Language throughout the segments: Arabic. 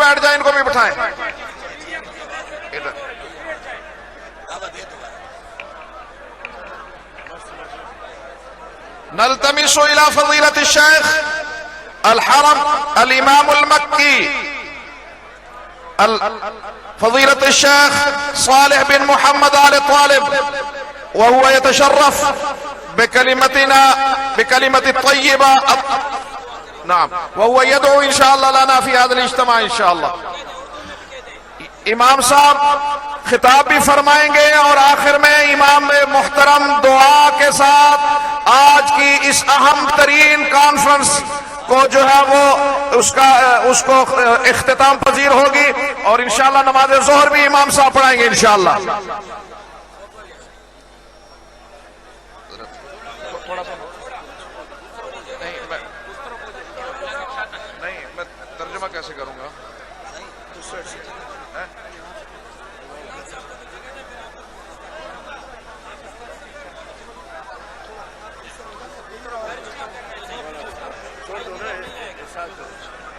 बैठ जाए, इनको भी बिठाएं इधर। नल्तमिसु इला फजीलत शेख अल हरम अल इमाम अल मक्की फजीलत शेख सालिह बिन मोहम्मद आल तालिब वहुवा यतशर्रफ बिकलिमतिना बिकलिमति तय्यबा नाम वहुवा यदउ इंशाअल्लाह लना फी हाज़िल इज्तिमा इंशाअल्लाह। इमाम साहब खिताब भी फरमाएंगे और आखिर में इमाम मुहतरम दुआ के साथ आज की इस अहम तरीन कॉन्फ्रेंस को जो है वो उसको इख्तिताम पजीर होगी और इंशाअल्लाह नमाज ज़ोहर भी इमाम साहब पढ़ाएंगे इंशाअल्लाह। नहीं मैं तर्जुमा कैसे करूंगा?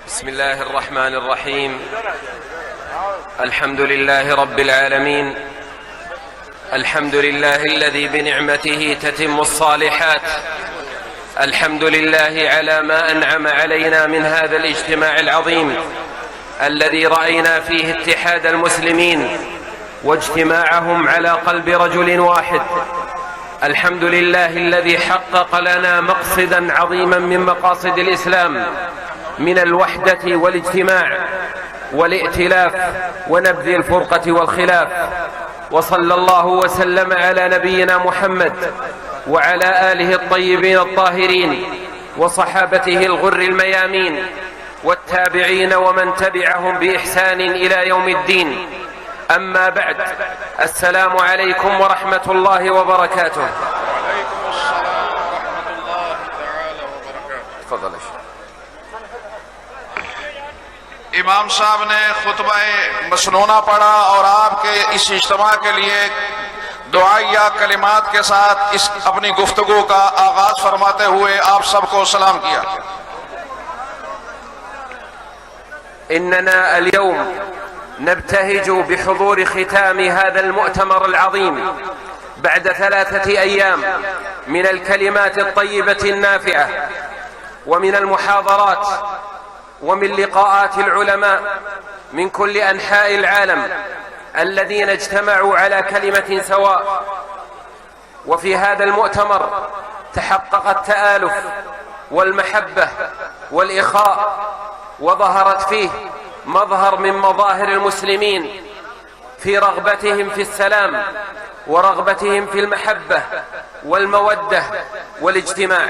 بسم الله الرحمن الرحيم. الحمد لله رب العالمين. الحمد لله الذي بنعمته تتم الصالحات. الحمد لله على ما أنعم علينا من هذا الاجتماع العظيم الذي رأينا فيه اتحاد المسلمين واجتماعهم على قلب رجل واحد. الحمد لله الذي حقق لنا مقصدا عظيما من مقاصد الإسلام من الوحدة والاجتماع والائتلاف ونبذ الفرقة والخلاف. وصلى الله وسلم على نبينا محمد وعلى آله الطيبين الطاهرين وصحابته الغر الميامين والتابعين ومن تبعهم بإحسان إلى يوم الدين. أما بعد، السلام عليكم ورحمة الله وبركاته. وعليكم السلام ورحمة الله تعالى وبركاته. تفضل يا इमाम साहब ने खुतबा मसनूना पढ़ा और आपके इस इज्तिमा के लिए दुआया कलिमात के साथ इस अपनी गुफ्तगू का आगाज फरमाते हुए आप सबको सलाम किया। إننا اليوم نبتهج بحضور ختام هذا المؤتمر العظيم بعد 3 أيام من الكلمات الطيبة النافعة ومن المحاضرات ومن لقاءات العلماء من كل أنحاء العالم الذين اجتمعوا على كلمة سواء. وفي هذا المؤتمر تحقق التآلف والمحبة والإخاء، وظهرت فيه مظهر من مظاهر المسلمين في رغبتهم في السلام ورغبتهم في المحبة والمودة والاجتماع.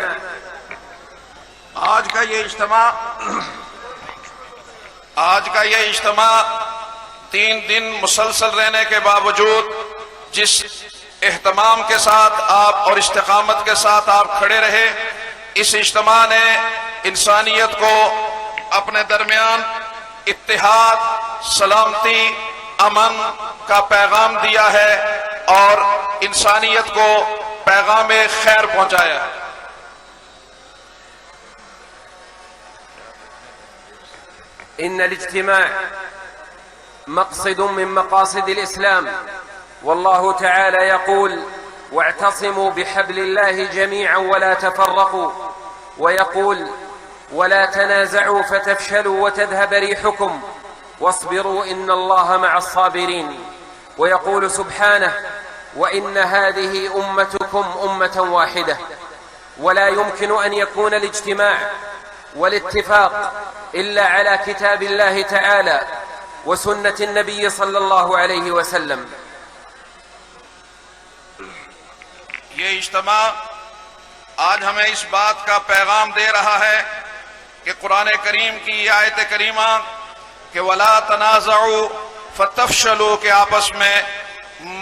आज का ये इज्तिमा 3 दिन मुसलसल रहने के बावजूद जिस एहतमाम के साथ आप और इस्तिकामत के साथ आप खड़े रहे, इस इज्तिमा ने इंसानियत को अपने दरमियान इत्तेहाद, सलामती, अमन का पैगाम दिया है और इंसानियत को पैगाम खैर पहुंचाया। إن الاجتماع مقصد من مقاصد الإسلام، والله تعالى يقول: واعتصموا بحبل الله جميعا ولا تفرقوا، ويقول: ولا تنازعوا فتفشلوا وتذهب ريحكم واصبروا إن الله مع الصابرين. ويقول سبحانه: وإن هذه أمتكم أمة واحدة. ولا يمكن أن يكون الاجتماع والاتفاق إلا على كتاب الله تعالى وسنة النبي صلى الله عليه وسلم. ये इज्तिमा आज हमें इस बात का पैगाम दे रहा है कि कुरान करीम की आयत करीमा कि वला तनाज़उ फतफशलू के आपस में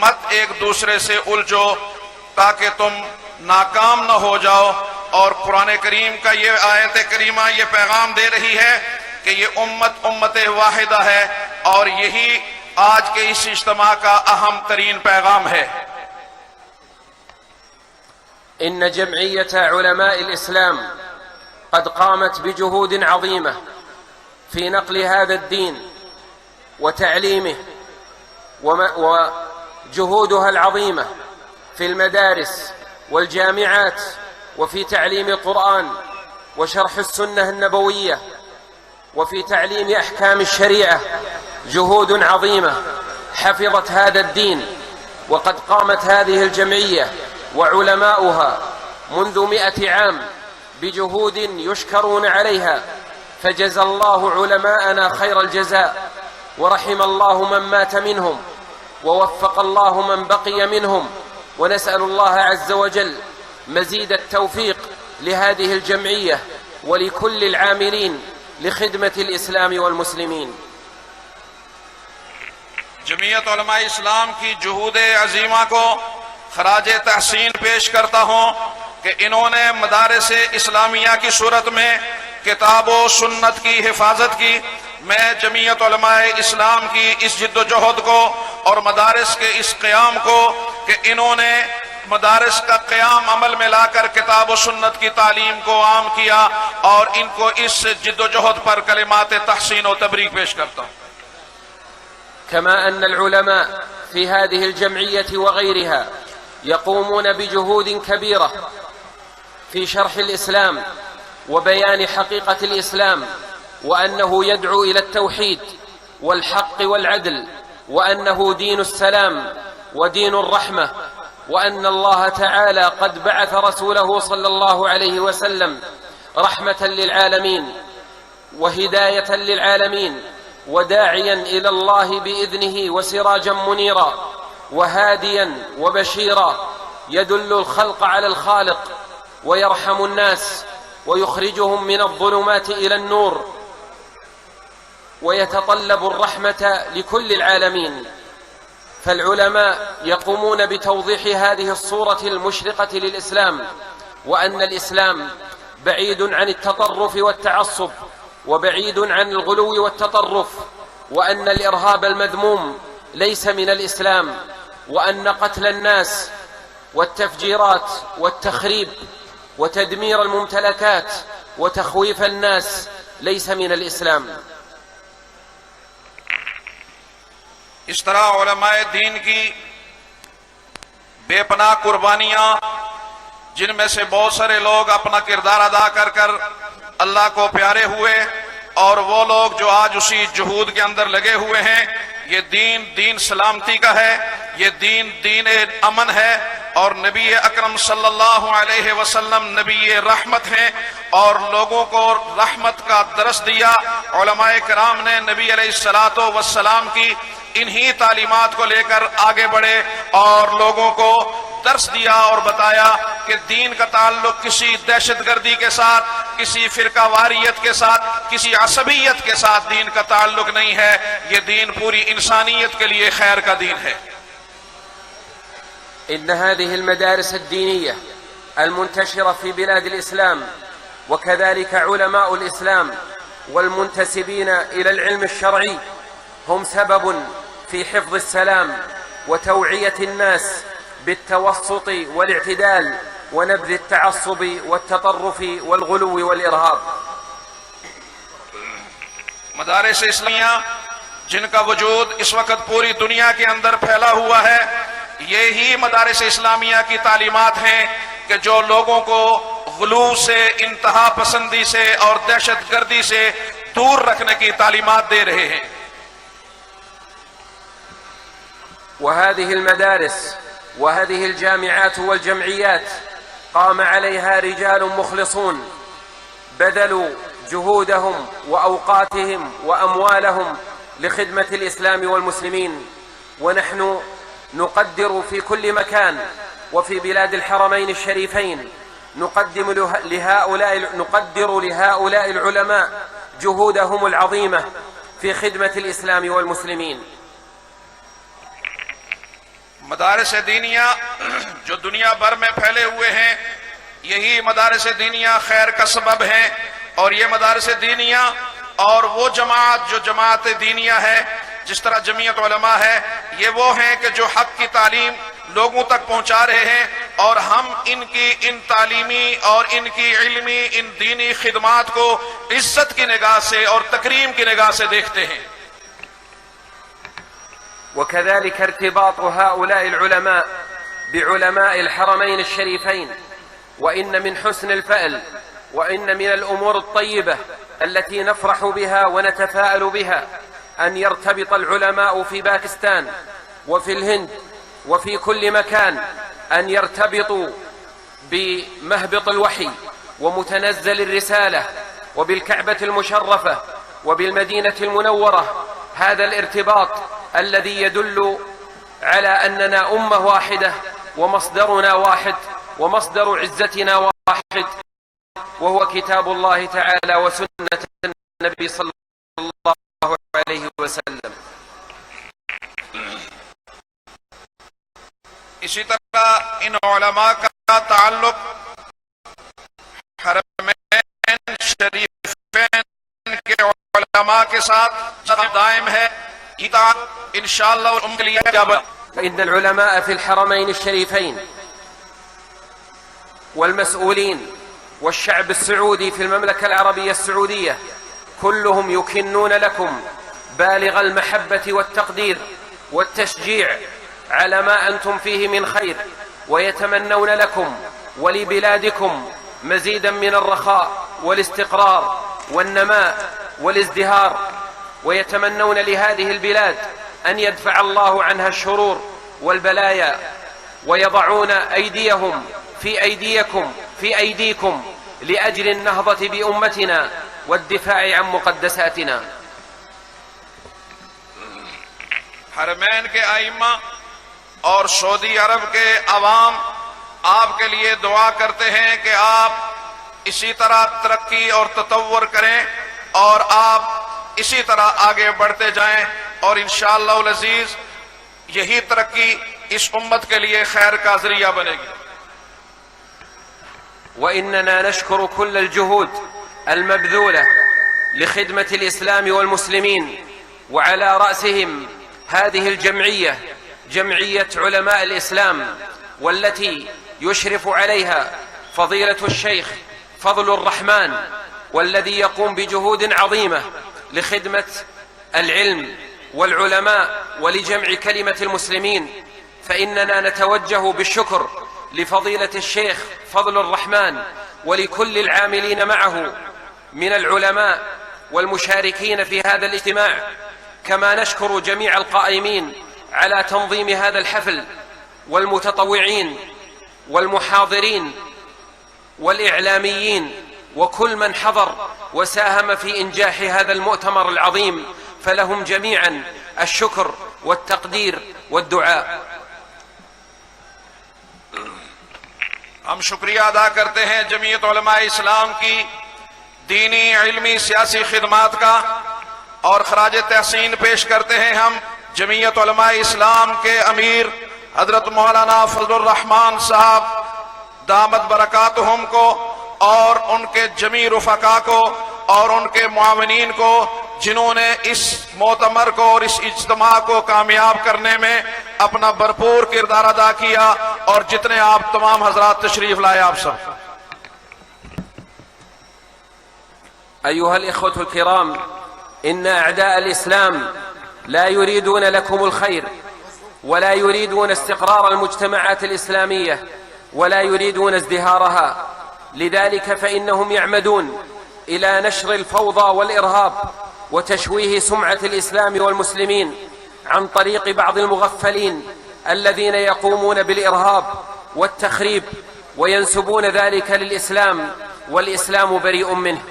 मत एक दूसरे से उलझो ताकि तुम नाकाम न हो जाओ। और कुरान करीम का ये आयत करीमा ये पैगाम दे रही है कि ये उम्मत वाहिदा है और यही आज के इस इज्तिमा का अहम तरीन पैगाम है। إن جمعية علماء الإسلام قد قامت بجهود عظيمة في نقل هذا الدين وتعليمه وجهودها العظيمة في المدارس والجامعات وفي تعليم القرآن وشرح السنة النبوية وفي تعليم أحكام الشريعة جهود عظيمة حفظت هذا الدين. وقد قامت هذه الجمعية وعلماؤها منذ 100 عام بجهود يشكرون عليها، فجزى الله علماءنا خير الجزاء، ورحم الله من مات منهم، ووفق الله من بقي منهم، ونسأل الله عز وجل مزيد التوفيق لهذه الجمعية ولكل العاملين لخدمة الإسلام والمسلمين. जमीयत उलमा इस्लाम की जुहूद अजीमा को खराज तहसीन पेश करता हूँ कि इन्होंने मदारिस इस्लामिया की सूरत में किताब व सुन्नत की हिफाजत की। मैं जमीयत उलमा इस्लाम की इस जिद्दोजहद को और मदारिस के इस क़याम को कि इन्होंने मदारिस का क़याम अमल में लाकर किताब व सुन्नत की तालीम को आम किया, और इनको इस जिद्दोजहद पर कलिमात तहसीन व तबरीक पेश करता हूँ। كما أن العلماء في هذه الجمعية وغيرها يقومون بجهود كبيرة في شرح الإسلام وبيان حقيقة الإسلام، وأنه يدعو إلى التوحيد والحق والعدل، وأنه دين السلام ودين الرحمة، وأن الله تعالى قد بعث رسوله صلى الله عليه وسلم رحمة للعالمين وهداية للعالمين وداعيا إلى الله بإذنه وسراجا منيرا وهاديا وبشيرا يدل الخلق على الخالق ويرحم الناس ويخرجهم من الظلمات إلى النور ويتطلب الرحمة لكل العالمين. فالعلماء يقومون بتوضيح هذه الصورة المشرقة للإسلام، وأن الإسلام بعيد عن التطرف والتعصب وبعيد عن الغلو والتطرف، وأن الإرهاب المذموم ليس من الإسلام، وأن قتل الناس والتفجيرات والتخريب وتدمير الممتلكات وتخويف الناس ليس من الإسلام. इस तरह उलमाए दीन की बेपनाह कुर्बानियां, जिनमें से बहुत सारे लोग अपना किरदार अदा कर कर अल्लाह को प्यारे हुए, और वो लोग जो आज उसी जुहूद के अंदर लगे हुए हैं, ये दीन सलामती का है, ये दीन अमन है, और नबी अकरम सल्लल्लाहु अलैहि वसल्लम नबी रहमत हैं और लोगों को रहमत का दरस दिया। उलमाए किराम ने नबी अलैहिस्सलातो वस्सलाम की इन्हीं तालीमात को लेकर आगे बढ़े और लोगों को दर्स दिया और बताया कि दीन का ताल्लुक किसी दहशतगर्दी के साथ, किसी फिरकावारियत के साथ, किसी असबियत के साथ दीन का ताल्लुक नहीं है। ये दीन पूरी इंसानियत के लिए खैर का दीन है। إن هذه المدارس الدينية المنتشرة في بلاد الإسلام، وكذلك علماء الإسلام والمنتسبين إلى العلم الشرعي، هم سبب في حفظ السلام وتوعية الناس بالتوسط والاعتدال ونبذ التعصب والتطرف والغلو والإرهاب. मदारिस इस्लामिया जिनका वजूद इस वक्त पूरी दुनिया के अंदर फैला हुआ है, ये ही मदारिस इस्लामिया की तालीमात हैं कि जो लोगों को गुलू से, इंतहा पसंदी से और दहशत गर्दी से दूर रखने की तालीमात दे रहे हैं। وهذه المدارس وهذه الجامعات والجمعيات قام عليها رجال مخلصون بذلوا جهودهم وأوقاتهم وأموالهم لخدمة الإسلام والمسلمين، ونحن نقدر في كل مكان وفي بلاد الحرمين الشريفين نقدر لهؤلاء العلماء جهودهم العظيمة في خدمة الإسلام والمسلمين. मदारिस दीनिया जो दुनिया भर में फैले हुए हैं, यही मदारिस दीनिया खैर का सबब है, और ये मदारिस दीनिया और वो जमात जो जमात दीनिया है, जिस तरह जमीयत उलमा है, ये वो हैं कि जो हक की तालीम लोगों तक पहुंचा रहे हैं, और हम इनकी इन तालीमी और इनकी इल्मी इन दीनी खिदमात को इज्जत की निगाह से और तकरीम की निगाह से देखते हैं। وكذلك ارتباط هؤلاء العلماء بعلماء الحرمين الشريفين. وإن من حسن الفأل وإن من الأمور الطيبة التي نفرح بها ونتفاءل بها أن يرتبط العلماء في باكستان وفي الهند وفي كل مكان، أن يرتبطوا بمهبط الوحي ومتنزل الرسالة وبالكعبة المشرفة وبالمدينة المنورة. هذا الارتباط الذي يدل على أننا أمة واحدة ومصدرنا واحد ومصدر عزتنا واحد، وهو كتاب الله تعالى وسنة النبي صلى الله عليه وسلم. इसी तरह इन उलमा का ताल्लुक हरमैन शरीफैन के उलमा के साथ दायम है। इंशाअल्लाह उनके लिए فإن العلماء في الحرمين الشريفين والمسؤولين والشعب السعودي في المملكة العربية السعودية كلهم يكنون لكم بالغ المحبة والتقدير والتشجيع على ما أنتم فيه من خير، ويتمنون لكم ولبلادكم مزيدا من الرخاء والاستقرار والنماء والازدهار، ويتمنون لهذه البلاد أن يدفع الله عنها الشرور والبلايا، ويضعون أيديهم في أيديكم لأجل النهضة بأمتنا والدفاع عن مقدساتنا. हरमैन के आइम्मा और सऊदी अरब के अवाम आपके लिए दुआ करते हैं कि आप इसी तरह तरक्की और ततव्वुर करें और आप इसी तरह आगे बढ़ते जाएं, और इंशाअल्लाह अल अजीज यही तरक्की इस उम्मत के लिए खैर का जरिया बनेगी। وإننا نشكر كل الجهود المبذولة لخدمة الإسلام والمسلمين، وعلى رأسهم هذه الجمعية، جمعية علماء الإسلام، والتي يشرف عليها فضيلة الشيخ فضل الرحمن، والذي يقوم بجهود عظيمة لخدمة العلم والعلماء ولجمع كلمة المسلمين. فإننا نتوجه بالشكر لفضيلة الشيخ فضل الرحمن ولكل العاملين معه من العلماء والمشاركين في هذا الاجتماع، كما نشكر جميع القائمين على تنظيم هذا الحفل والمتطوعين والمحاضرين والإعلاميين وكل من حضر وساهم في إنجاح هذا المؤتمر العظيم، فلهم جميعا الشكر والتقدير والدعاء. हम शुक्रिया अदा करते हैं जमीयत उलमा इस्लाम की दीनी इल्मी सियासी खिदमात का, और खराज तहसीन पेश करते हैं हम जमीयत उलमा इस्लाम के अमीर हजरत मौलाना फजलुर रहमान साहब दामत बरकातुहुम को, और उनके जमी रुफका को और उनके मुआविनीन को, जिन्होंने इस मोतमर को और इस इज्तिमा को कामयाब करने में अपना भरपूर किरदार अदा किया, और जितने आप तमाम हजरात तशरीफ लाए आप सब। أيها الإخوة الكرام، إن أعداء الإسلام لا يريدون لكم الخير، ولا يريدون استقرار المجتمعات الإسلامية، ولا يريدون ازدهارها. لذلك فإنهم يعمدون إلى نشر الفوضى والإرهاب وتشويه سمعة الإسلام والمسلمين عن طريق بعض المغفلين الذين يقومون بالإرهاب والتخريب وينسبون ذلك للإسلام والإسلام بريء منه.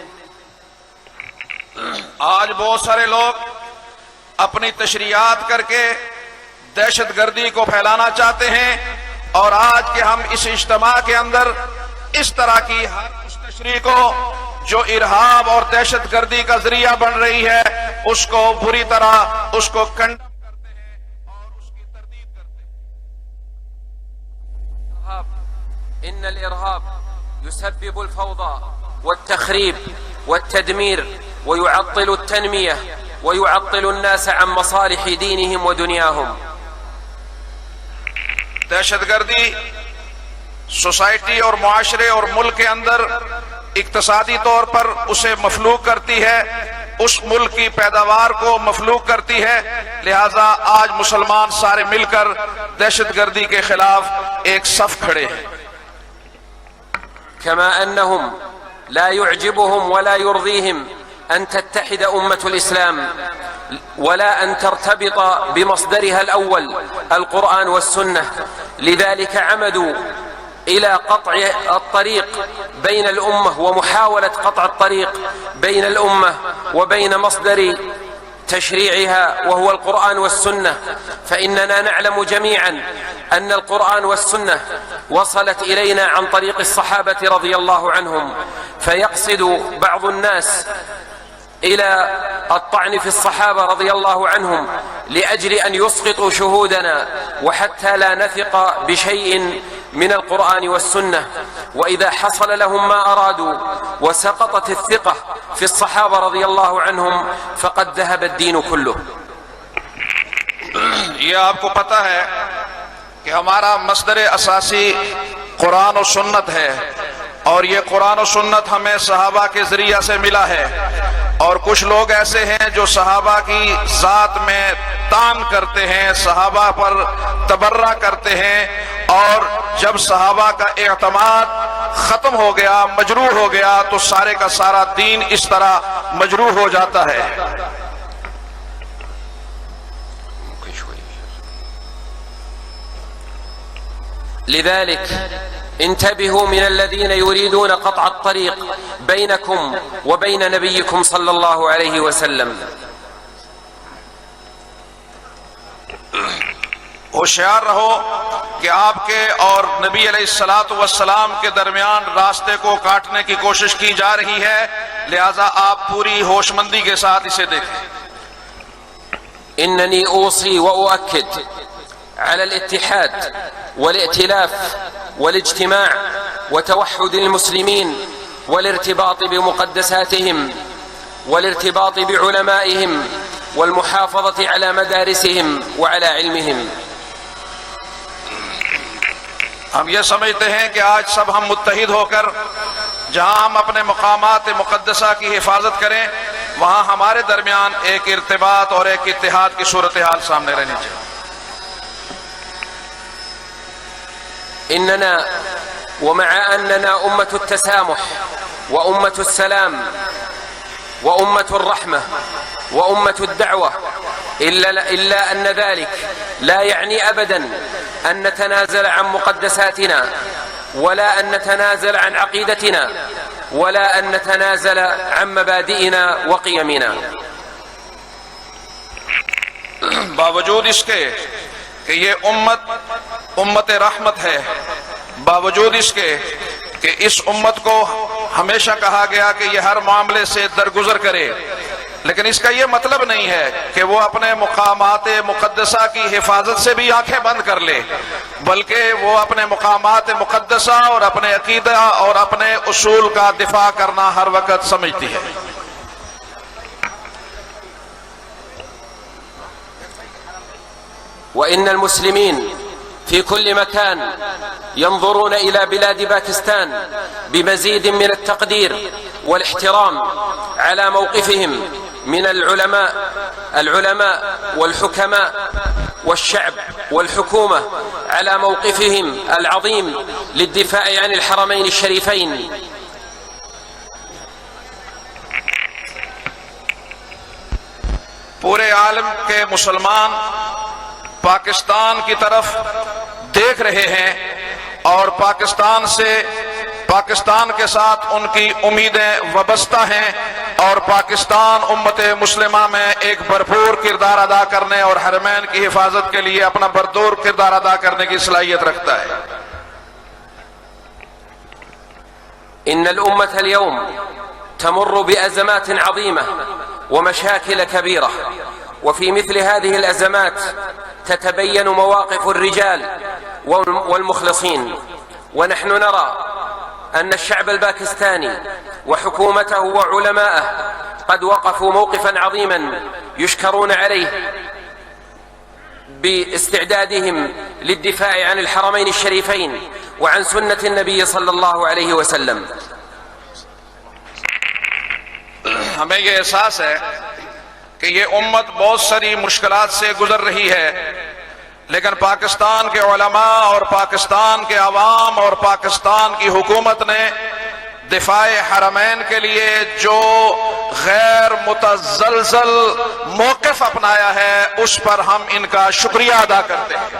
आज बहुत सारे लोग अपनी तशरीयात करके दहशतगर्दी को फैलाना चाहते हैं, और आज के हम इस इज्तिमा के अंदर इस तरह की हर उस तशरीह को जो इरहाब और दहशतगर्दी का जरिया बन रही है उसको बुरी तरह उसको कंडम करते हैं और उसकी तरदीद करते हैं। إن الإرهاب يسبب الفوضى والتخريب والتدمير ويعطل التنمية ويعطل الناس عن مصالح دينهم ودنياهم. दहशतगर्दी सोसाइटी और मुआशरे और मुल्क के अंदर इक्तसादी तौर पर उसे मफलूक करती है, उस मुल्क की पैदावार को मफलूक करती है। लिहाजा आज मुसलमान सारे मिलकर दहशतगर्दी के खिलाफ एक सफ खड़े हैं। كما أنهم لا يعجبهم ولا يرضيهم أن تتحد أمة الإسلام ولا أن ترتبط بمصدرها الأول القرآن والسنة، لذلك عمدوا إلى قطع الطريق بين الأمة ومحاولة قطع الطريق بين الأمة وبين مصدر تشريعها وهو القرآن والسنة. فإننا نعلم جميعا أن القرآن والسنة وصلت إلينا عن طريق الصحابة رضي الله عنهم، فيقصد بعض الناس إلى الطعن في الصحابة رضي الله عنهم لأجل أن يسقطوا شهودنا وحتى لا نثق بشيء من القرآن والسنة. وإذا حصل لهم ما أرادوا وسقطت الثقة في الصحابة رضي الله عنهم فقد ذهب الدين كله. ये आपको पता है कि हमारा मसदर असासी कुरान और सुन्नत है, और ये कुरान और सुन्नत हमें सहाबा के जरिया से मिला है। और कुछ लोग ऐसे हैं जो सहाबा की जात में तान करते हैं, सहाबा पर तबर्रा करते हैं, और जब सहाबा का एतमाद खत्म हो गया, मजरूह हो गया, तो सारे का सारा दीन इस तरह मजरूह हो जाता है। لذلك انتبهوا من الذين يريدون قطع الطريق بينكم وبين نبيكم صلى الله عليه وسلم. होशियार रहो कि आपके और नबी अलैहिस्सलातु वस्सलाम के दरमियान रास्ते को काटने की कोशिश की जा रही है, लिहाजा आप पूरी होशमंदी के साथ इसे देखें। إنني أوصي وأؤكد على الاتحاد والائتلاف والاجتماع وتوحد المسلمين والارتباط بمقدساتهم والارتباط بعلمائهم والمحافظة على مدارسهم وعلى علمهم. हम ये समझते हैं कि आज सब हम मुत्तहिद होकर जहां हम अपने मकामात मुक़द्दसा की हिफाजत करें, वहां हमारे दरमियान एक इर्तिबात और एक इत्तिहाद की सूरत हाल सामने रहनी चाहिए। إننا ومع أننا أمة التسامح وأمة السلام وأمة الرحمة وأمة الدعوة، إلا أن ذلك لا يعني أبدا أن نتنازل عن مقدساتنا ولا أن نتنازل عن عقيدتنا ولا أن نتنازل عن مبادئنا وقيمنا. बावजूद इसके कि ये उम्मत रहमत है, बावजूद इसके कि इस उम्मत को हमेशा कहा गया कि ये हर मामले से दरगुजर करे, लेकिन इसका ये मतलब नहीं है कि वो अपने मुकामात मुक़द्दसा की हिफाजत से भी आंखें बंद कर ले, बल्कि वो अपने मुकामात मुक़द्दसा और अपने अकीदा और अपने उसूल का दिफा करना हर वक्त समझती है। وإن المسلمين في كل مكان ينظرون إلى بلاد باكستان بمزيد من التقدير والاحترام على موقفهم من العلماء والحكماء والشعب والحكومة على موقفهم العظيم للدفاع عن الحرمين الشريفين. पूरे आलम के मुसलमान पाकिस्तान की तरफ देख रहे हैं और पाकिस्तान के साथ उनकी उम्मीदें वाबस्ता हैं, और पाकिस्तान उम्मत मुस्लिमा में एक भरपूर किरदार अदा करने और हरमैन की हिफाजत के लिए अपना भरपूर किरदार अदा करने की सलाहियत रखता है। إن الأمة اليوم تمر بأزمات عظيمة ومشاكل كبيرة، وفي مثل هذه الأزمات تتبين مواقف الرجال والمخلصين. ونحن نرى أن الشعب الباكستاني وحكومته وعلماءه قد وقفوا موقفا عظيما يشكرون عليه باستعدادهم للدفاع عن الحرمين الشريفين وعن سنة النبي صلى الله عليه وسلم. हमें ये एहसास है कि ये उम्मत बहुत सारी मुश्किलात से गुजर रही है, लेकिन पाकिस्तान के उलमा और पाकिस्तान के अवाम और पाकिस्तान की हुकूमत ने दिफाए हरमैन के लिए जो गैर मुतज़लज़ल मौक़िफ़ अपनाया है, उस पर हम इनका शुक्रिया अदा करते हैं।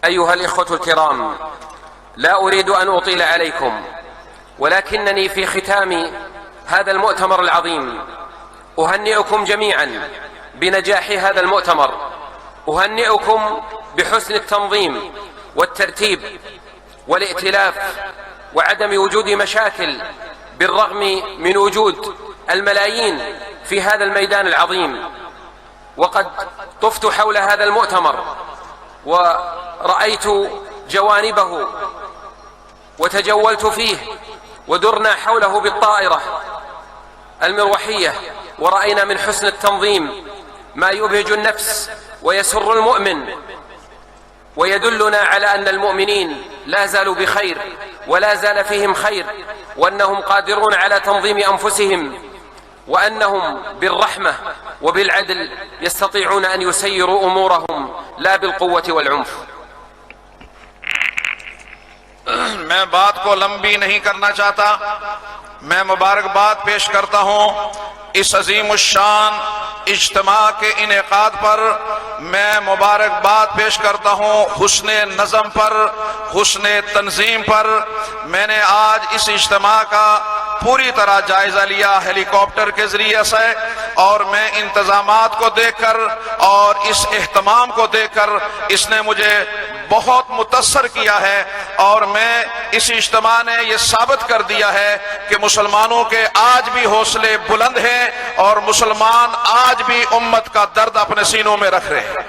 أيها الإخوة الكرام، لا أريد أن أطيل عليكم، ولكنني في ختام هذا المؤتمر العظيم أهنئكم جميعا بنجاح هذا المؤتمر، أهنئكم بحسن التنظيم والترتيب والائتلاف وعدم وجود مشاكل بالرغم من وجود الملايين في هذا الميدان العظيم. وقد طفت حول هذا المؤتمر ورأيت جوانبه وتجولت فيه، ودرنا حوله بالطائرة المروحية، ورأينا من حسن التنظيم ما يبهج النفس ويسر المؤمن ويدلنا على أن المؤمنين لا زالوا بخير ولا زال فيهم خير، وأنهم قادرون على تنظيم أنفسهم، وأنهم بالرحمة وبالعدل يستطيعون أن يسيروا أمورهم لا بالقوة والعنف. मैं बात को लंबी नहीं करना चाहता। मैं मुबारकबाद पेश करता हूं इस अजीम शान इज्तिमा के इनेकाद पर। मैं मुबारकबाद पेश करता हूं हुस्ने नज़म पर, हुस्ने तंजीम पर। मैंने आज इस इज्तिमा का पूरी तरह जायजा लिया हेलीकॉप्टर के जरिए से, और मैं इंतजामात को देखकर और इस एहतमाम को देखकर इसने मुझे बहुत मुतस्सर किया है। और मैं इस इज्तिमा ने यह साबित कर दिया है कि मुसलमानों के आज भी हौसले बुलंद हैं और मुसलमान आज भी उम्मत का दर्द अपने सीनों में रख रहे हैं।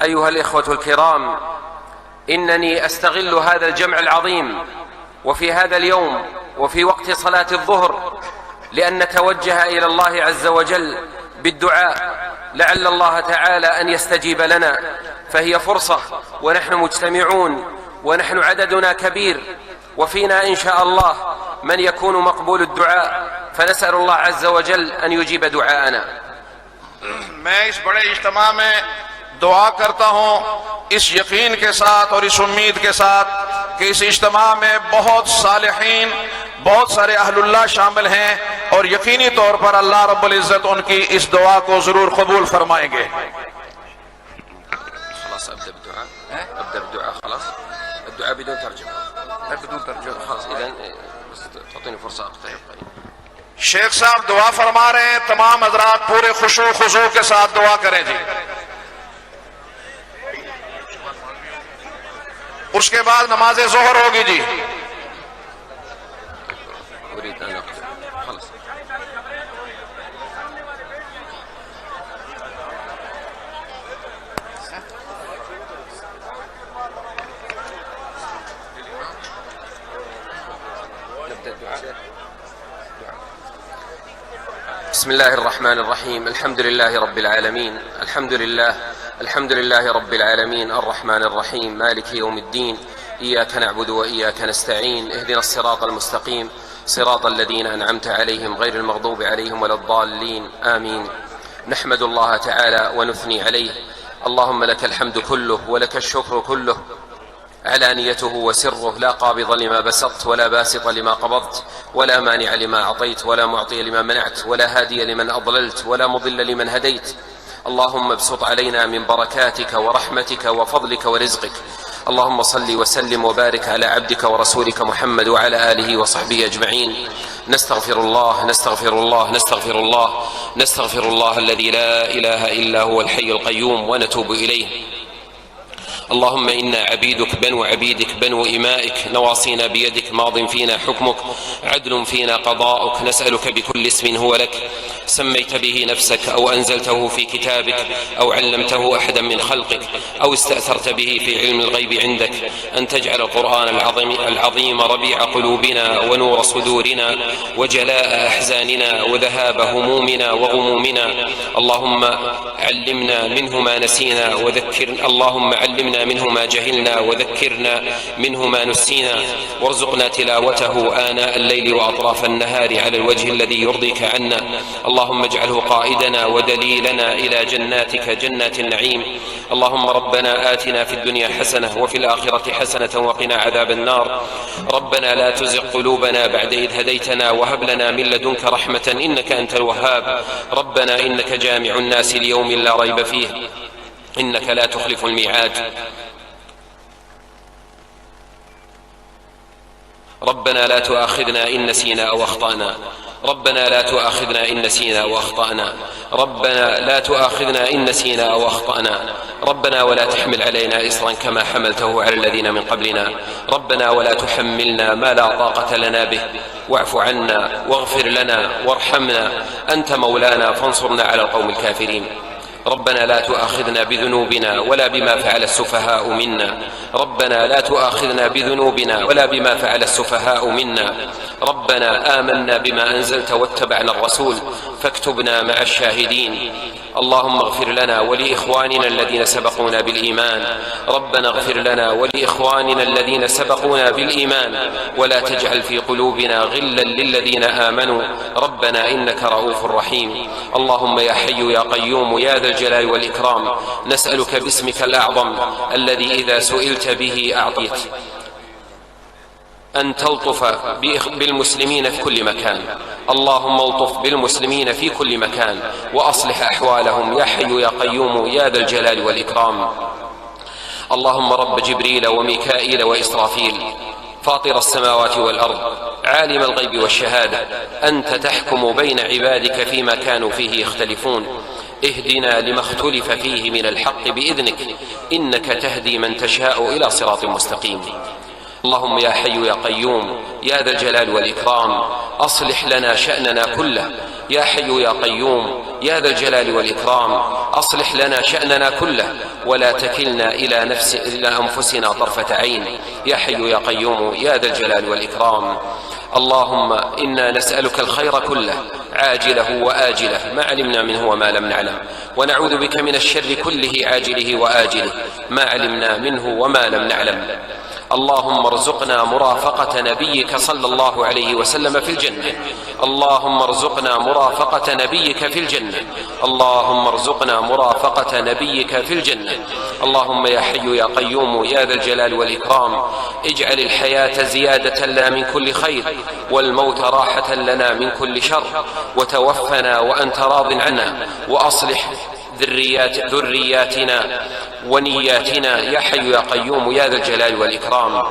أيها الإخوة الكرام، إنني أستغل هذا الجمع العظيم وفي هذا اليوم وفي وقت صلاة الظهر لأن نتوجه إلى الله عز وجل بالدعاء، لعل الله تعالى أن يستجيب لنا، فهي فرصة ونحن مجتمعون ونحن عددنا كبير، وفينا إن شاء الله من يكون مقبول الدعاء، فنسأل الله عز وجل أن يجيب دعاءنا. मैं इस बड़े इज्तिमा में दुआ करता हूं इस यकीन के साथ और इस उम्मीद के साथ कि इस इज्तिमा में बहुत सालिहीन, बहुत सारे अहलुल्लाह शामिल हैं, और यकीनी तौर पर अल्लाह रब्बुल इज्जत उनकी इस दुआ को जरूर कबूल फरमाएंगे। خلاص أبدأ بالدعاء. أبدأ بالدعاء. خلاص الدعاء بدون ترجمة. بدون ترجمة. خلاص إذن بس تعطيني فرصة أقطع. शेख साहब दुआ फरमा रहे हैं, तमाम हजरात पूरे खुशू खुजू के साथ दुआ करें जी। उसके बाद नमाज जोहर होगी जी। بسم الله الرحمن الرحيم. الحمد لله رب العالمين. الحمد لله رب العالمين الرحمن الرحيم مالك يوم الدين. إياك نعبد وإياك نستعين. اهدنا الصراط المستقيم صراط الذين أنعمت عليهم غير المغضوب عليهم ولا الضالين آمين. نحمد الله تعالى ونثني عليه. اللهم لك الحمد كله ولك الشكر كله، علانيته وسره، لا قابض لما بسطت ولا باسط لما قبضت ولا مانع لما أعطيت ولا معطي لما منعت ولا هادي لمن أضللت ولا مضل لمن هديت. اللهم ابسط علينا من بركاتك ورحمتك وفضلك ورزقك. اللهم صل وسلم وبارك على عبدك ورسولك محمد وعلى آله وصحبه أجمعين. نستغفر الله نستغفر الله نستغفر الله نستغفر الله الذي لا إله إلا هو الحي القيوم ونتوب إليه. اللهم إنا عبيدك بنو عبيدك بنو إمائك، نواصينا بيدك، ماض فينا حكمك، عدل فينا قضاؤك. نسألك بكل اسم هو لك سميت به نفسك أو أنزلته في كتابك أو علمته أحدا من خلقك أو استأثرت به في علم الغيب عندك أن تجعل القرآن العظيم ربيع قلوبنا ونور صدورنا وجلاء أحزاننا وذهاب همومنا وغمومنا. اللهم علمنا منه ما نسينا اللهم علمنا منه ما جهلنا وذكرنا منه ما نسينا، وارزقنا تلاوته آناء الليل وأطراف النهار على الوجه الذي يرضيك عنا. اللهم اجعله قائدنا ودليلنا إلى جناتك جنات النعيم. اللهم ربنا آتنا في الدنيا حسنة وفي الآخرة حسنة وقنا عذاب النار. ربنا لا تزغ قلوبنا بعد إذ هديتنا وهب لنا من لدنك رحمة إنك أنت الوهاب. ربنا إنك جامع الناس ليوم لا ريب فيه إنك لا تخلف الميعاد. ربنا لا تؤاخذنا إن نسينا أو أخطأنا. ربنا لا تؤاخذنا إن نسينا أو أخطأنا. ربنا لا تؤاخذنا إن نسينا أو أخطأنا. ربنا ولا تحمل علينا إصرا كما حملته على الذين من قبلنا. ربنا ولا تحملنا ما لا طاقة لنا به. واعف عنا واغفر لنا وارحمنا، أنت مولانا فانصرنا على القوم الكافرين. ربنا لا تؤاخذنا بذنوبنا ولا بما فعل السفهاء منا. ربنا لا تؤاخذنا بذنوبنا ولا بما فعل السفهاء منا. ربنا آمنا بما أنزلت واتبعنا الرسول فاكتبنا مع الشاهدين. اللهم اغفر لنا ولإخواننا الذين سبقونا بالإيمان. ربنا اغفر لنا ولإخواننا الذين سبقونا بالإيمان ولا تجعل في قلوبنا غلا للذين آمنوا ربنا إنك رؤوف رحيم. اللهم يا حي يا قيوم يا ذا الجلال والإكرام نسألك باسمك الأعظم الذي إذا سئلت به أعطيت أن تلطف بالمسلمين في كل مكان. اللهم الطف بالمسلمين في كل مكان وأصلح أحوالهم يا حي يا قيوم يا ذا الجلال والإكرام. اللهم رب جبريل وميكائيل وإسرافيل فاطر السماوات والأرض عالم الغيب والشهادة أنت تحكم بين عبادك فيما كانوا فيه يختلفون اهدنا لما اختلف فيه من الحق بإذنك إنك تهدي من تشاء إلى صراط مستقيم. اللهم يا حي يا قيوم يا ذا الجلال والإكرام أصلح لنا شأننا كله يا حي يا قيوم يا ذا الجلال والإكرام أصلح لنا شأننا كله ولا تكلنا إلى أنفسنا طرفة عين يا حي يا قيوم يا ذا الجلال والإكرام. اللهم إنا نسألك الخير كله عاجله وآجله ما علمنا منه وما لم نعلم ونعوذ بك من الشر كله عاجله وآجله ما علمنا منه وما لم نعلم. اللهم ارزقنا مرافقة نبيك صلى الله عليه وسلم في الجنة. اللهم ارزقنا مرافقة نبيك في الجنة. اللهم ارزقنا مرافقة نبيك في الجنة. اللهم يا حي يا قيوم يا ذا الجلال والإكرام اجعل الحياة زيادة لنا من كل خير والموت راحة لنا من كل شر وتوفنا وأنت راض عنا وأصلح ذرياتنا ونياتنا يا حي يا قيوم يا ذا الجلال والإكرام.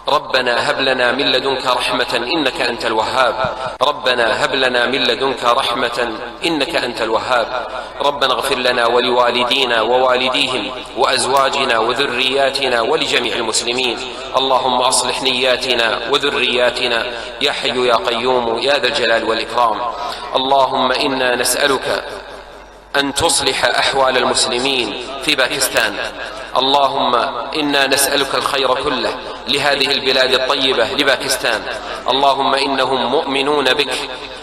ربنا هب لنا من لدنك رحمة إنك أنت الوهاب. ربنا هب لنا من لدنك رحمة إنك أنت الوهاب. ربنا اغفر لنا ولوالدينا ووالديهم وأزواجنا وذرياتنا ولجميع المسلمين. اللهم أصلح نياتنا وذرياتنا يا حي يا قيوم يا ذا الجلال والإكرام. اللهم إنا نسألك أن تصلح أحوال المسلمين في باكستان. اللهم إنا نسألك الخير كله لهذه البلاد الطيبة لباكستان. اللهم إنهم مؤمنون بك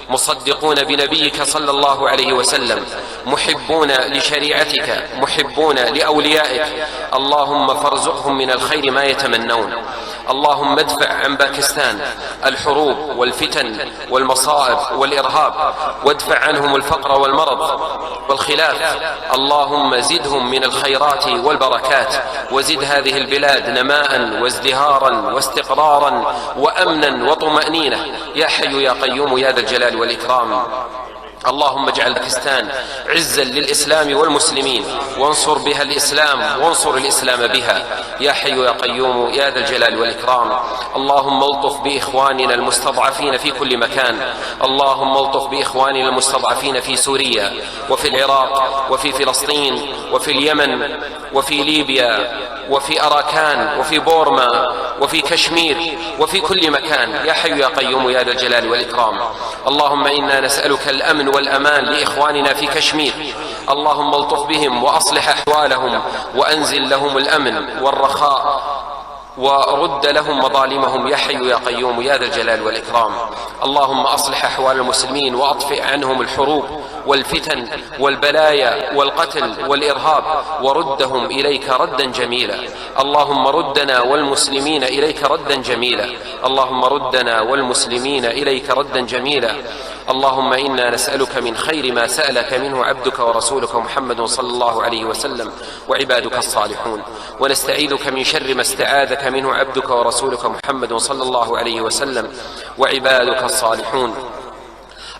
مصدقون بنبيك صلى الله عليه وسلم محبون لشريعتك محبون لأوليائك. اللهم فارزقهم من الخير ما يتمنون. اللهم ادفع عن باكستان الحروب والفتن والمصائب والإرهاب وادفع عنهم الفقر والمرض والخلاف. اللهم زدهم من الخيرات والبركات وزد هذه البلاد نماء وازدهارا واستقرارا وأمنا وطمأنينة يا حي يا قيوم يا ذا الجلال والإكرام. اللهم اجعل باكستان عزا للإسلام والمسلمين وانصر بها الإسلام وانصر الإسلام بها يا حي يا قيوم يا ذا الجلال والإكرام. اللهم الطف بإخواننا المستضعفين في كل مكان. اللهم الطف بإخواننا المستضعفين في سوريا وفي العراق وفي فلسطين وفي اليمن وفي ليبيا وفي أراكان وفي بورما وفي كشمير وفي كل مكان، يا حي يا قيوم يا ذا الجلال والإكرام. اللهم إنا نسألك الأمن والأمان لإخواننا في كشمير، اللهم الطف بهم وأصلح أحوالهم وأنزل لهم الأمن والرخاء ورد لهم مظالمهم، يا حي يا قيوم يا ذا الجلال والإكرام. اللهم أصلح أحوال المسلمين وأطفئ عنهم الحروب والفتن والبلايا والقتل والإرهاب وردهم إليك ردا جميلا. اللهم ردنا والمسلمين إليك ردا جميلا، اللهم ردنا والمسلمين إليك ردا جميلا. اللهم إنا نسألك من خير ما سألك منه عبدك ورسولك محمد صلى الله عليه وسلم وعبادك الصالحون، ونستعيذك من شر ما استعاذك منه عبدك ورسولك محمد صلى الله عليه وسلم وعبادك الصالحون.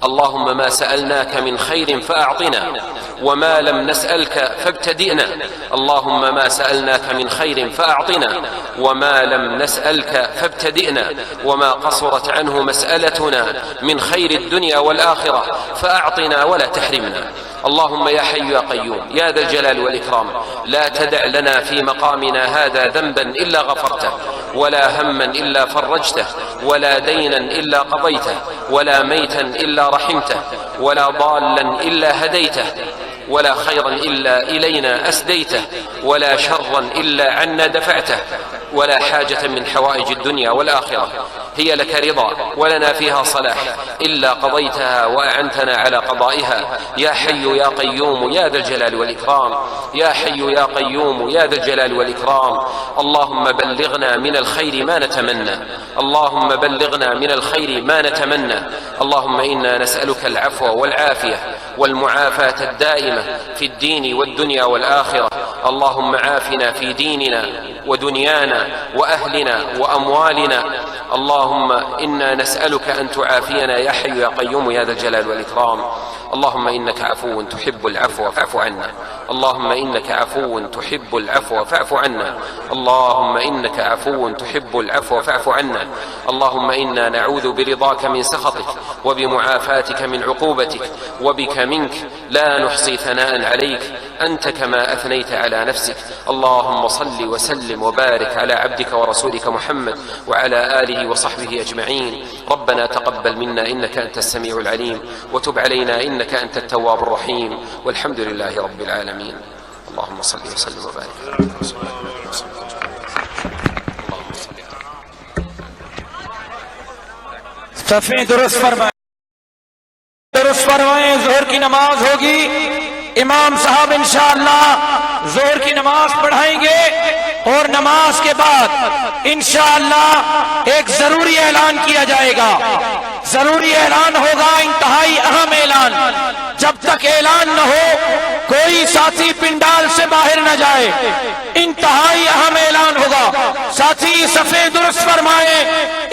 اللهم ما سألناك من خير فأعطنا، وما لم نسألك فابتدئنا. اللهم ما سألناك من خير فأعطنا، وما لم نسألك فابتدئنا، وما قصرت عنه مسألتنا من خير الدنيا والآخرة فأعطنا ولا تحرمنا. اللهم يا حي يا قيوم يا ذا الجلال والإكرام، لا تدع لنا في مقامنا هذا ذنبا إلا غفرته، ولا هما إلا فرجته، ولا دينا إلا قضيته، ولا ميتا إلا رحمته، ولا ضالا إلا هديته، ولا خيرا إلا إلينا أسديته، ولا شرا إلا عنا دفعته، ولا حاجة من حوائج الدنيا والآخرة هي لك رضا ولنا فيها صلاح إلا قضيتها وأعنتنا على قضائها، يا حي يا قيوم يا ذا الجلال والإكرام، يا حي يا قيوم يا ذا الجلال والإكرام. اللهم بلغنا من الخير ما نتمنى، اللهم بلغنا من الخير ما نتمنى. اللهم إنا نسألك العفو والعافية والمعافاة الدائمة في الدين والدنيا والآخرة. اللهم عافنا في ديننا ودنيانا وأهلنا وأموالنا. اللهم إنا نسألك أن تعافينا يا حي يا قيوم يا ذا الجلال والإكرام. اللهم إنك عفو تحب العفو فاعف عنا، اللهم إنك عفو تحب العفو فاعف عنا، اللهم إنك عفو تحب العفو فاعف عنا. اللهم إنا نعوذ برضاك من سخطك وبمعافاتك من عقوبتك، وبك منك لا نحصي ثناء عليك أنت كما أثنيت على نفسك. اللهم صل وسلم وبارك على عبدك ورسولك محمد وعلى آله وصحبه أجمعين. ربنا تقبل منا إنك أنت السميع العليم، وتب علينا إنك أنت التواب الرحيم، والحمد لله رب العالمين. اللهم صل وسلم وبارك على رسول الله. सफ़े दुरुस्त फरमाएं। जोहर की नमाज होगी, इमाम साहब इंशाअल्लाह जोहर की नमाज पढ़ाएंगे और नमाज के बाद इंशाअल्लाह एक जरूरी ऐलान किया जाएगा। जरूरी ऐलान होगा, इंतहाई अहम ऐलान। जब तक ऐलान न हो कोई साथी पिंडाल से बाहर न जाए। इंतहाई अहम ऐलान होगा। साथी सफ़े दुरुस्त फरमाए।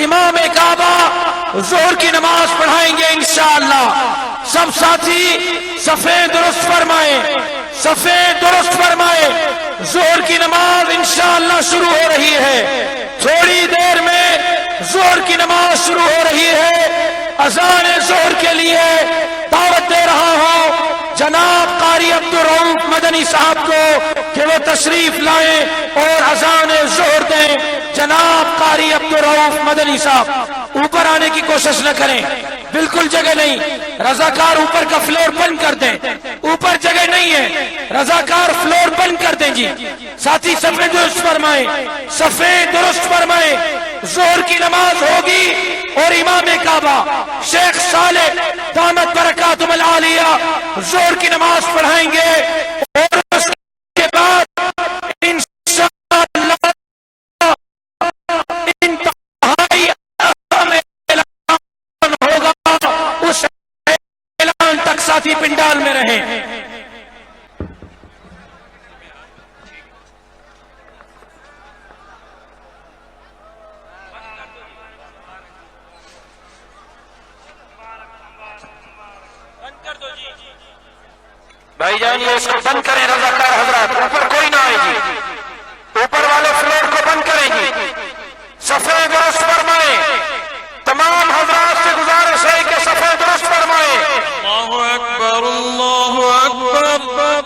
इमाम काबा जोहर की नमाज पढ़ाएंगे इंशाअल्लाह। सब साथी सफ़े दुरुस्त फरमाए, सफ़े दुरुस्त फरमाए। जोहर की नमाज इंशाअल्लाह शुरू हो रही है। थोड़ी देर में जोहर की नमाज शुरू हो रही है। अज़ान जोहर के लिए दावत दे रहा हूं जनाब कारी अब्दुल रऊफ मदनी साहब को कि वो तशरीफ लाएं और अज़ान जोहर दें। जनाब कारी अब्दुल रऊफ मदनी साहब ऊपर आने की कोशिश न करें, बिल्कुल जगह नहीं। रजाकार ऊपर का फ्लोर बंद कर दें, ऊपर जगह नहीं है। रजाकार फ्लोर बंद कर दें जी। साथी सफ़े दुरुस्त फरमाए, सफ़े दुरुस्त फरमाए। जोहर की नमाज होगी और इमाम काबा शेख साले दामत बरकातुहुल आलिया जोहर की नमाज पढ़ाएंगे और उसके बाद इंशाअल्लाह इंतहाई अहम ऐलान होगा। उस ऐलान तक साथी पिंडाल में रहें। भाईजान ये इसको बंद करें। रज़ाकार हजरात ऊपर कोई ना आएगी, ऊपर वाले फ्लोर को बंद करेंगी। सफ़े दुरुस्त फरमाए। तमाम हजरात से गुजारिश है कि सफ़े दुरुस्त फरमाए। अल्लाहु अकबर, अल्लाहु अकबर।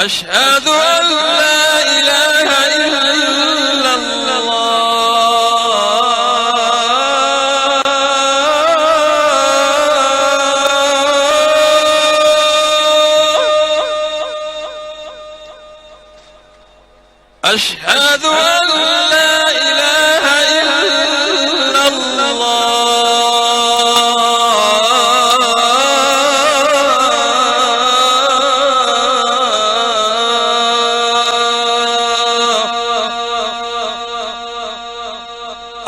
أشهد أن لا إله إلا الله. أشهد أن لا إله إلا الله.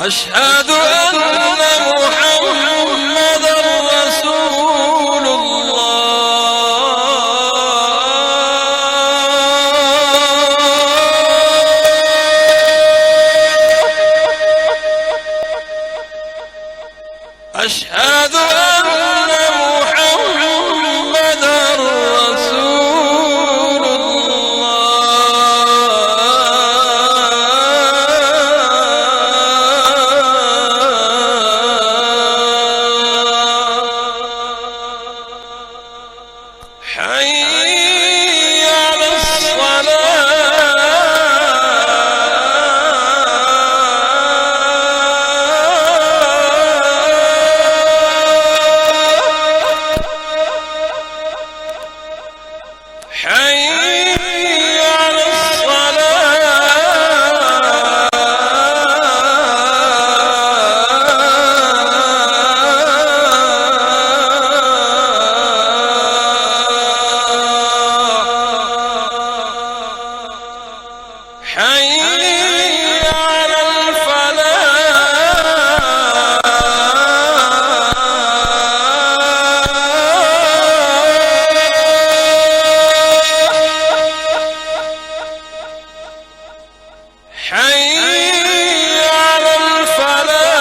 أشهد أن محمدا رسول الله. أشهد أن محمدا رسول الله. حي على الصلاة. حي على الصلاة. حي على الفلاح. حي على الفلاح.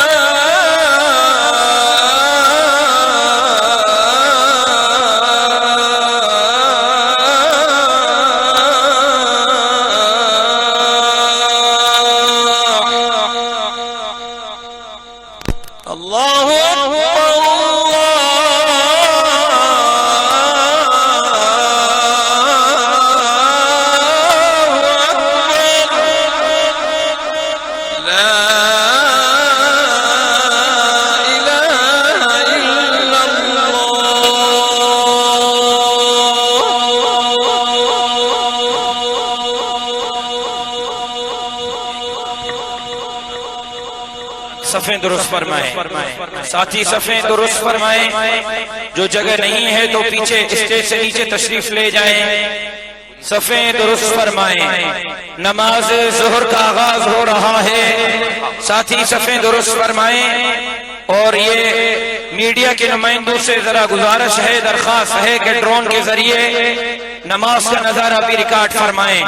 الله أكبر الله أكبر. لا إله إلا الله. सफ़ें दुरुस्त फरमाएं, साथी सफ़ें दुरुस्त फरमाएं। जो जगह नहीं है तो पीछे स्टेज से नीचे तशरीफ ले जाएं। सफ़ें दुरुस्त फरमाएं। नमाज ज़ोहर का आगाज हो रहा है, साथी सफ़ें दुरुस्त फरमाएं। और ये मीडिया के नुमाइंदों से जरा गुजारिश है, दरख्वास्त है कि ड्रोन के जरिए नमाज का नजारा भी रिकॉर्ड फरमाएं।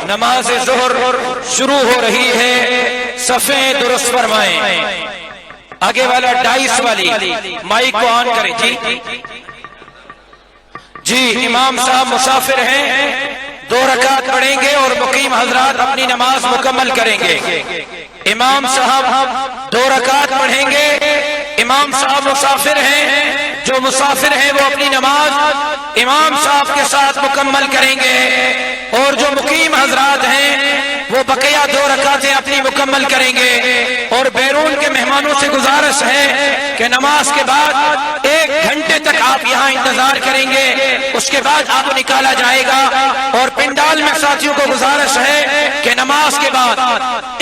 नमाज ज़ोहर शुरू हो रही है, सफ़ें दुरुस्त फरमाएं। आगे वाला डाइस वाली माइक को ऑन करें। जी इमाम साहब मुसाफिर हैं, 2 रकात पढ़ेंगे और मुकीम हजरात अपनी नमाज मुकम्मल करेंगे। इमाम साहब 2 रकात पढ़ेंगे। इमाम साहब मुसाफिर हैं, जो मुसाफिर हैं वो अपनी नमाज इमाम साहब के साथ मुकम्मल करेंगे। और जो मुकीम हजरात हैं वो बकिया 2 रकातें अपनी मुकम्मल करेंगे। और बैरून के मेहमानों से गुजारिश है कि नमाज के बाद 1 घंटे तक आप यहाँ इंतजार करेंगे, उसके बाद आपको निकाला जाएगा। और पिंडाल में साथियों को गुजारिश है कि नमाज के बाद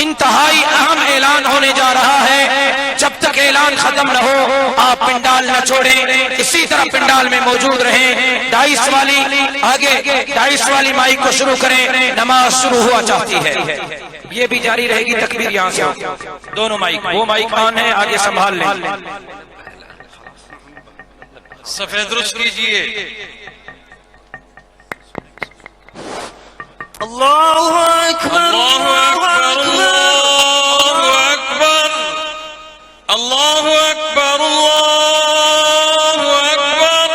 इंतहाई अहम ऐलान होने जा रहा है। जब तक ऐलान खत्म न हो आप पिंडाल न छोड़ें, इसी तरह पिंडाल में मौजूद रहें। डाइस वाली आगे, डाइस वाली माइक को शुरू करें, नमाज शुरू हुआ चाहती है। ये भी जारी रहेगी, तकबीर यहाँ से दोनों माइक, वो माइक ऑन है, आगे संभाल लें। सफेद दुरुस्त कीजिए। अल्लाहु अकबर, अल्लाहु अकबर, अल्लाहु अकबर, अल्लाहु अकबर, अल्लाहु अकबर।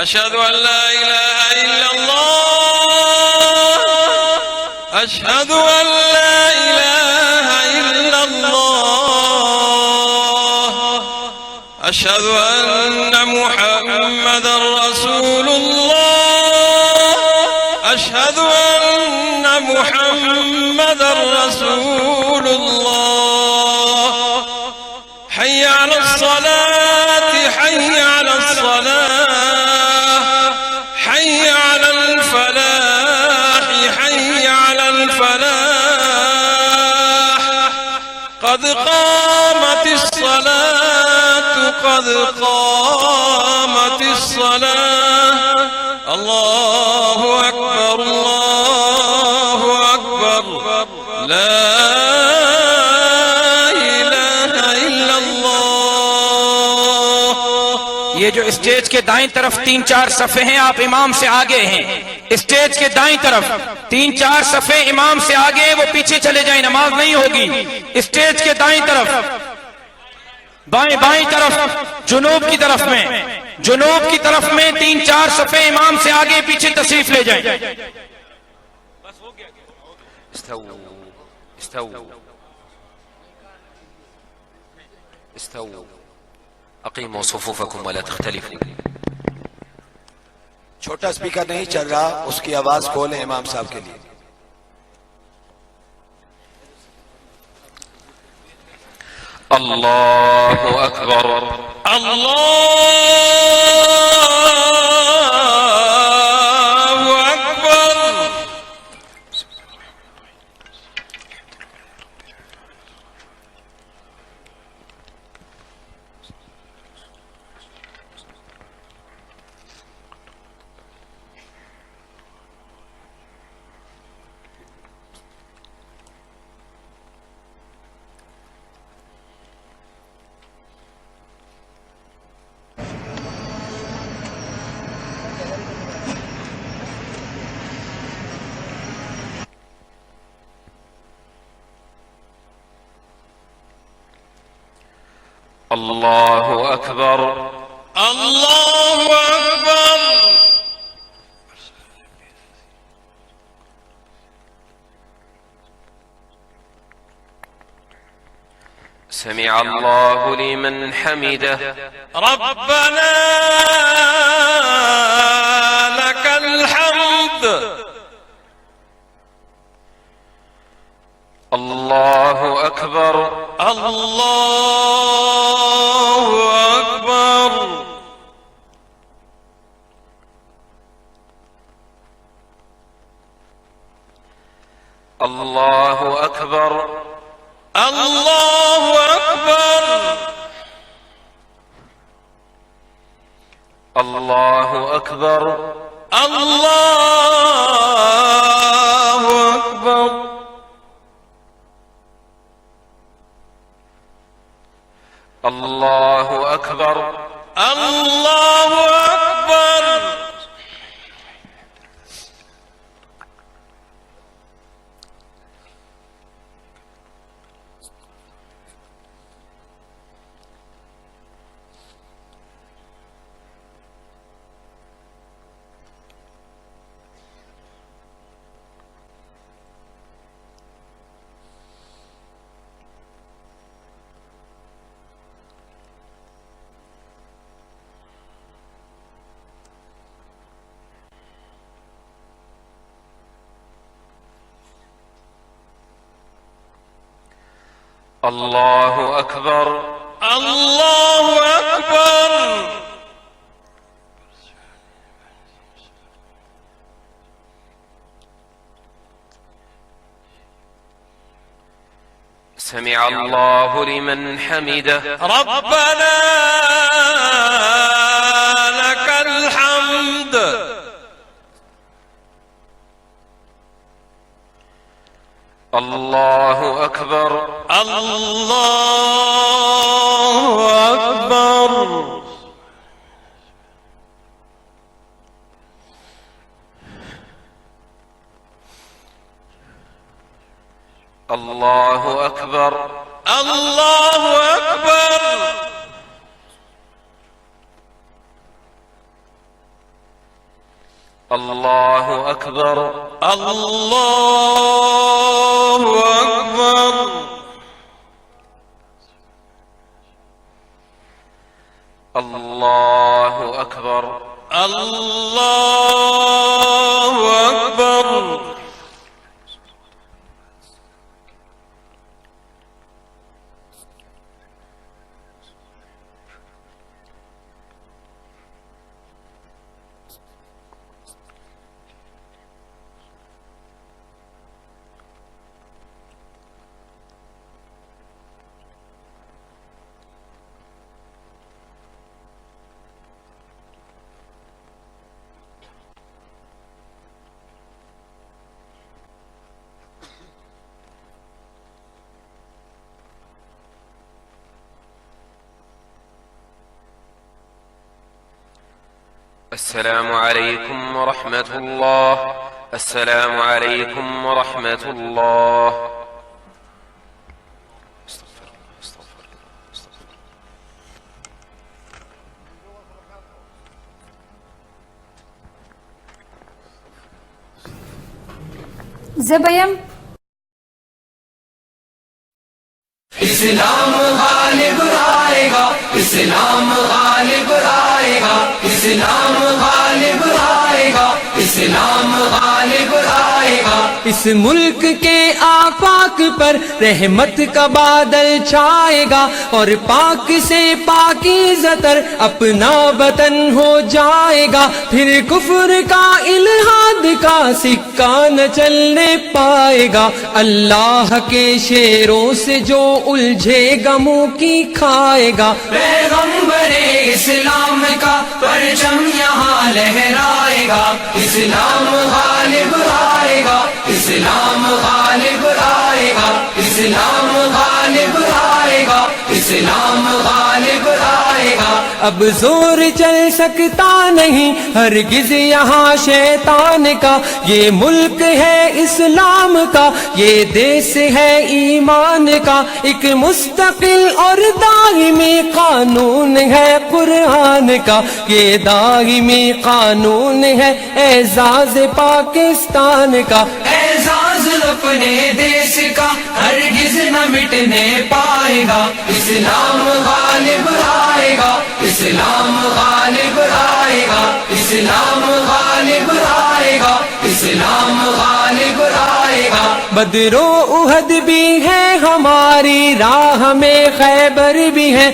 अशहदु अन ला इलाहा इल्लल्लाह, अशहदु अन ला इलाहा इल्लल्लाह, अशहदु अन्न मुहम्मदर रसूलुल्लाह। قد قامت الصلاة قد قامت الصلاة الله أكبر الله أكبر لا إله إلا الله. ये जो स्टेज के दाईं तरफ 3-4 सफ़े हैं, आप इमाम से आगे हैं. स्टेज के दाईं तरफ 3-4 सफ़े इमाम से आगे, वो पीछे चले जाएं, नमाज नहीं होगी. स्टेज के दाईं तरफ, बाएं तरफ, जुनूब की तरफ में 3-4 सफ़े इमाम से आगे पीछे तशरीफ ले जाएं. استووا अकीमू सुफूफकुम वला तख्तलिफू. छोटा स्पीकर नहीं चल रहा, उसकी आवाज खोलें इमाम साहब के लिए. अल्लाहु अकबर अल्लाहु अकबर. अल्लाहु अकबर अल्लाहु अकबर. سمع الله لمن حمده ربنا لك الحمد. الله أكبر الله أكبر. الله أكبر الله أكبر. الله أكبر الله أكبر. الله أكبر الله أكبر. الله أكبر الله أكبر. سمع الله لمن حمده ربنا لك الحمد. الله أكبر الله أكبر. الله أكبر الله أكبر. الله أكبر الله أكبر. الله أكبر الله أكبر. السلام عليكم ورحمة الله. السلام عليكم ورحمة الله. زبيم इस्लाम गालिब आएगा, इस्लाम गालिब आएगा, इस्लाम गालिब आएगा, इस्लाम गालिब आएगा। इस मुल्क के आफाक पर रहमत का बादल छाएगा और पाक से पाकीज़तर अपना वतन हो जाएगा। फिर कुफ्र का इल्हाद का सिक्का न चलने पाएगा। अल्लाह के शेरों से जो उलझेगा मुंह की खाएगा। पैगंबरे इस्लाम का परचम यहाँ लहराएगा। इस्लाम गालिब आएगा, इस्लाम गालिब आएगा, इस्लाम गालिब आएगा, इस्लाम गालिब आएगा। अब जोर चल सकता नहीं हरगिज यहाँ शैतान का। ये मुल्क है इस्लाम का, ये देश है ईमान का। एक मुस्तकिल और दायमी कानून है कुरान का। ये दायमी कानून है एजाज पाकिस्तान का। एजाज अपने देश का हरगिज न मिटने पाएगा। इस्लाम गालिब आएगा, इस्लाम गालिब आएगा, इस्लाम गालिब आएगा, इस्लाम गालिब आएगा। बदरो उहद भी है हमारी राह में, खैबर भी है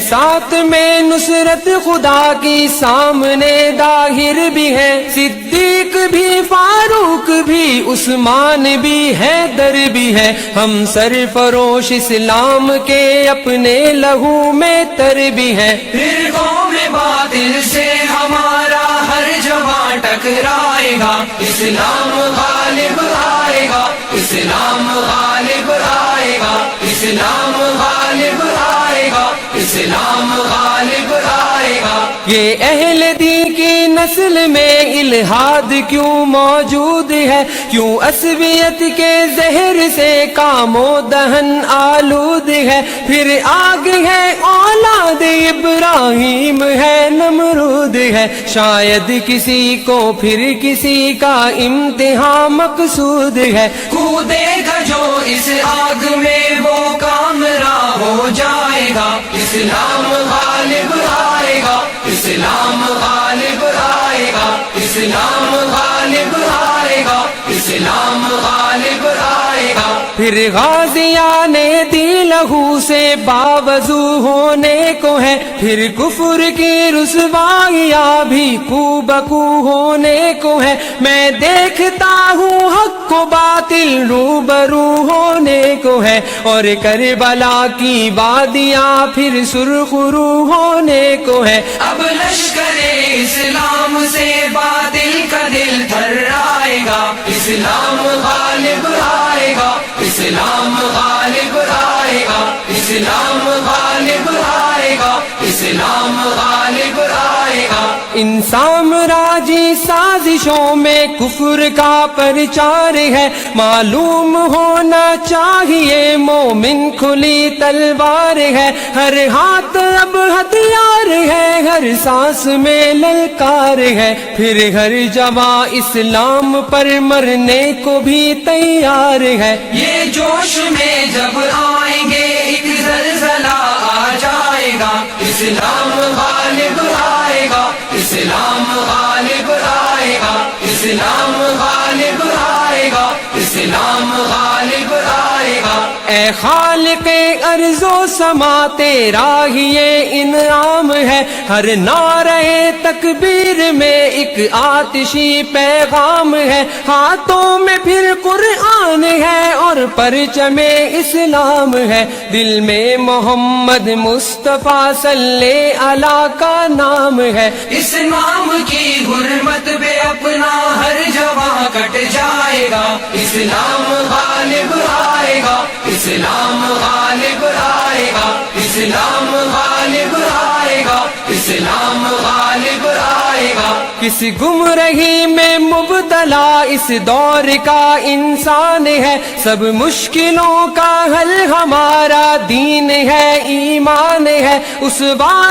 साथ में नुसरत खुदा की सामने दाहिर भी है। सिद्दीक भी, फारूक भी, उस्मान भी है, दर भी है। हम सरफरोश इस्लाम के अपने लहू में तर भी है। फिर कौम बातिल से हमारा हर जवान टकराएगा। इस्लाम गालिब आएगा, इस्लाम गालिब आएगा, इस्लाम गालिब आएगा, इस्लाम गालिब आएगा। ये अहले दीन की नस्ल में इल्हाद क्यों मौजूद है? क्यों असबियत के जहर से कामो दहन आलूद है? फिर आग है औलाद इब्राहिम है, नमरूद है। शायद किसी को फिर किसी का इम्तिहान मकसूद है। कूदेगा जो इस आग में वो कामरा हो जाएगा। इस्लाम गालिब आएगा, इस्लाम गालिब आएगा, इस्लाम गालिब आएगा, इस्लाम गालिब आएगा। फिर गाजियाने दी लहू से बावजू होने को है। फिर कुफ्र की रुसवाइया भी खूबकू होने को है। मैं देखता हूँ हक को बातिल रूबरू होने को है। और करबला की वादियाँ फिर सुरखरू होने को है। अब लश्करे इस्लाम से बातिल का दिल थर्राएगा। इस्लाम गालिब आएगा, इस्लाम गालिब आएगा, इस्लाम गालिब आएगा, इस्लाम गालिब आएगा। इन साम्राज्य साजिशों में कुफ्र का प्रचार है। मालूम होना चाहिए मोमिन खुली तलवार है। हर हाथ अब हथियार है, हर सांस में ललकार है। फिर हर जवां इस्लाम पर मरने को भी तैयार है। ये जोश में जब आएंगे एक ज़लज़ला आ जाएगा। इस्लाम गालिब आएगा, इस्लाम गालिब आएगा, इस्लाम गालिब आएगा, इस्लाम गालिब आएगा। ए खालिक़े अर्ज़ो समा तेरा ही ये इनाम है। हर नारे तकबीर में एक आतिशी पैगाम है। हाथों में फिर कुरान है और परचमे इस्लाम है। दिल में मोहम्मद मुस्तफा सल्ले अला का नाम है। इस नाम की हुर्मत पे अपना हर जवां कट जाएगा। इस्लाम गालिब आएगा, इस्लाम गालिब आएगा, इस्लाम गालिब आएगा, इस्लाम गालिब आएगा। किस गुमराही में मुब्तला इस दौर का इंसान है। सब मुश्किलों का हल हमारा दीन है, ईमान है। उस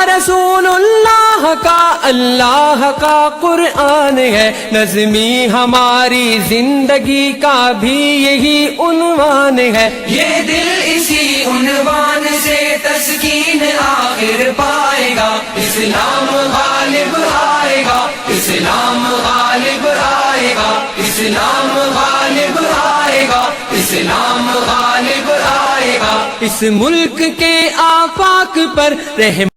रसूलुल्लाह का अल्लाह का कुरान है। नज़्मी हमारी जिंदगी का भी यही उन्वान है। ये दिल इसी उन्वान से तस्कीन आखिर पाएगा। इस्लाम गालिब आएगा, इस्लाम गालिब आएगा, इस्लाम गालिब आएगा, इस्लाम गालिब आएगा। इस मुल्क के आफाक पर रहम